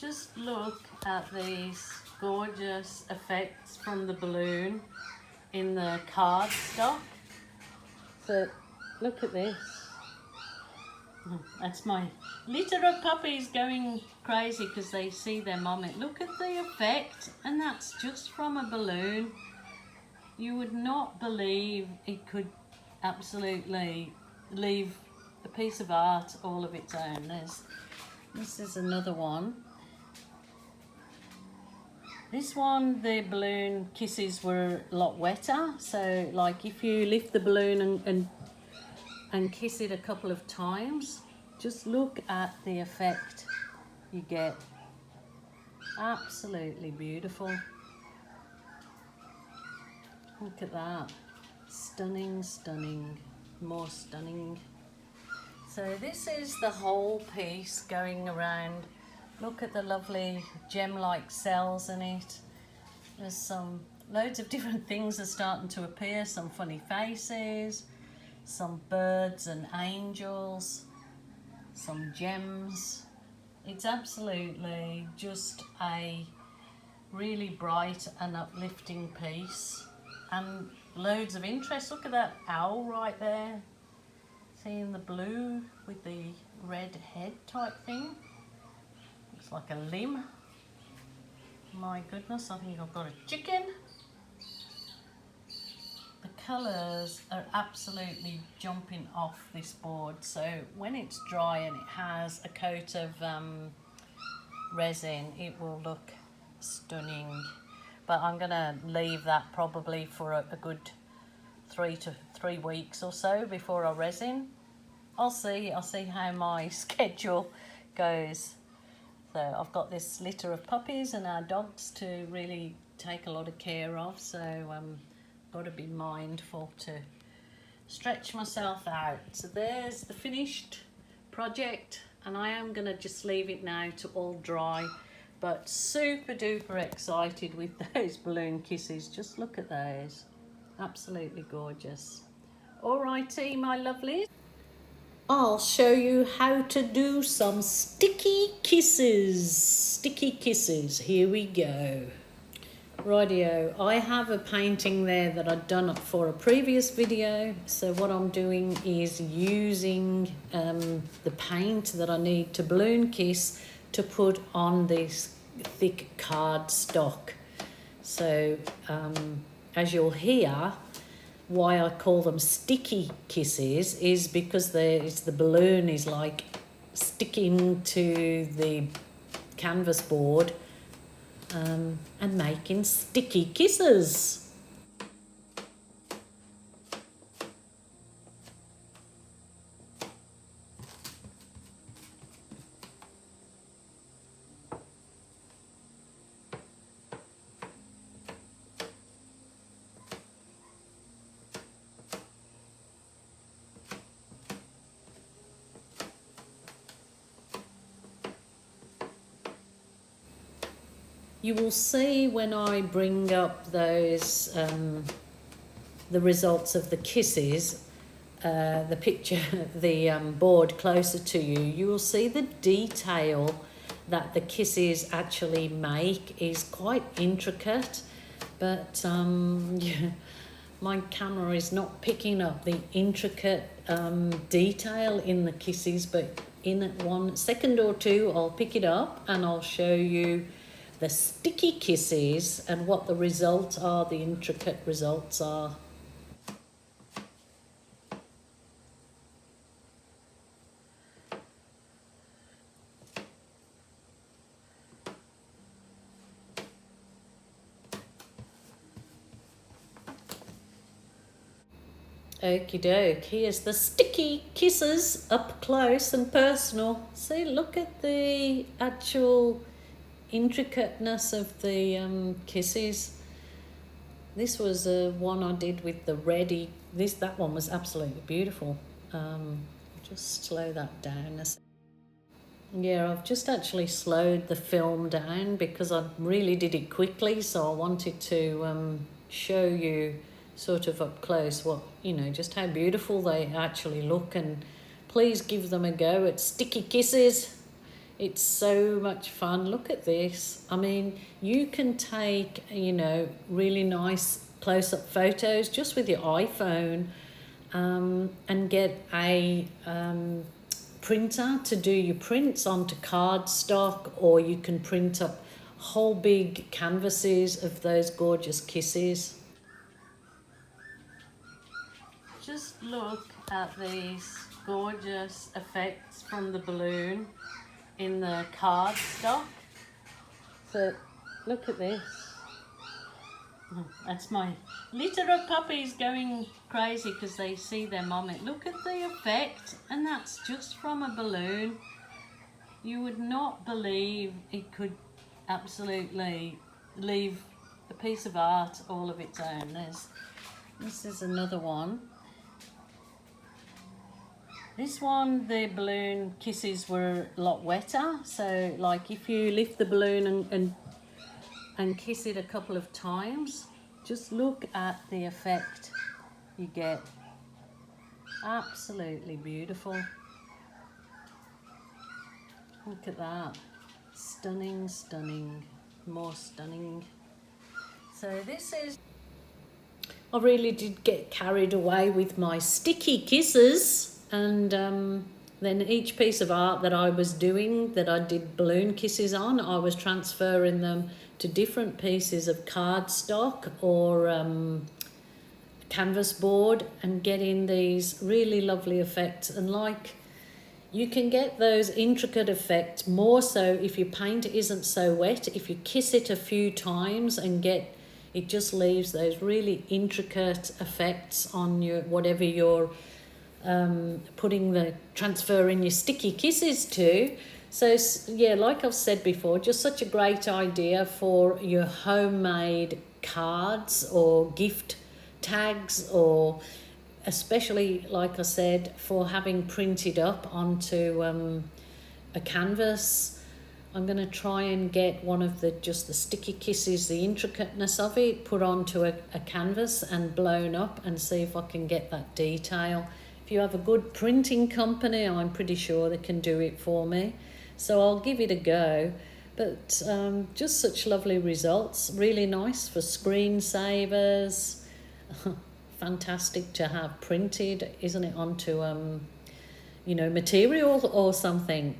just look at these gorgeous effects from the balloon in the cardstock. So look at this. Oh, that's my litter of puppies going crazy because they see their mum. Look at the effect, and that's just from a balloon. You would not believe it could absolutely leave a piece of art all of its own. This is another one. This one, the balloon kisses were a lot wetter, so like if you lift the balloon and kiss it a couple of times, just look at the effect you get. Absolutely beautiful. Look at that. Stunning, stunning, more stunning. So this is the whole piece going around. Look at the lovely gem-like cells in it. There's loads of different things are starting to appear. Some funny faces, some birds and angels, some gems. It's absolutely just a really bright and uplifting piece, and loads of interest. Look at that owl right there. Seeing the blue with the red head type thing. Looks like a limb. My goodness, I think I've got a chicken. The colours are absolutely jumping off this board. So when it's dry and it has a coat of resin, it will look stunning. But I'm going to leave that probably for a good 3 weeks or so before I resin. I'll see how my schedule goes. So I've got this litter of puppies and our dogs to really take a lot of care of, so got to be mindful to stretch myself out. So there's the finished project, and I am going to just leave it now to all dry, but super duper excited with those balloon kisses. Just look at those. Absolutely gorgeous. Alrighty, my lovelies. I'll show you how to do some sticky kisses. Sticky kisses, here we go. Rightio, I have a painting there that I've done for a previous video. So what I'm doing is using the paint that I need to balloon kiss to put on this thick cardstock. So as you'll hear, why I call them sticky kisses is because the balloon is like sticking to the canvas board and making sticky kisses. You will see when I bring up those, the results of the kisses, the picture, the board closer to you, you will see the detail that the kisses actually make is quite intricate, but yeah, my camera is not picking up the intricate detail in the kisses, but in 1 second or two I'll pick it up and I'll show you the sticky kisses and what the results are, the intricate results are. Okie doke, here's the sticky kisses up close and personal. See, look at the actual intricateness of the kisses. This was one I did with the ready. That one was absolutely beautiful. Just slow that down. Yeah, I've just actually slowed the film down because I really did it quickly, so I wanted to show you sort of up close what, just how beautiful they actually look. And please give them a go at sticky kisses. It's so much fun. Look at this. I mean, you can take, you know, really nice close-up photos just with your iPhone, and get a printer to do your prints onto cardstock, or you can print up whole big canvases of those gorgeous kisses. Just look at these gorgeous effects from the balloon in the cardstock. So look at this. Oh, that's my litter of puppies going crazy because they see their mummy. Look at the effect, and that's just from a balloon. You would not believe it could absolutely leave a piece of art all of its own. This is another one. This one, the balloon kisses were a lot wetter, so like if you lift the balloon and kiss it a couple of times, just look at the effect you get. Absolutely beautiful. Look at that. Stunning, stunning, more stunning. So this is... I really did get carried away with my sticky kisses, and then each piece of art that I was doing, that I did balloon kisses on, I was transferring them to different pieces of cardstock or canvas board and getting these really lovely effects. And like, you can get those intricate effects more so if your paint isn't so wet. If you kiss it a few times and get, it just leaves those really intricate effects on your whatever you're transferring your sticky kisses to. So yeah, like I've said before, just such a great idea for your homemade cards or gift tags, or especially, like I said, for having printed up onto a canvas. I'm going to try and get one of the sticky kisses, the intricateness of it, put onto a canvas and blown up, and see if I can get that detail. If you have a good printing company, I'm pretty sure they can do it for me. So I'll give it a go. But just such lovely results. Really nice for screensavers. Fantastic to have printed, isn't it, onto, you know, material or something.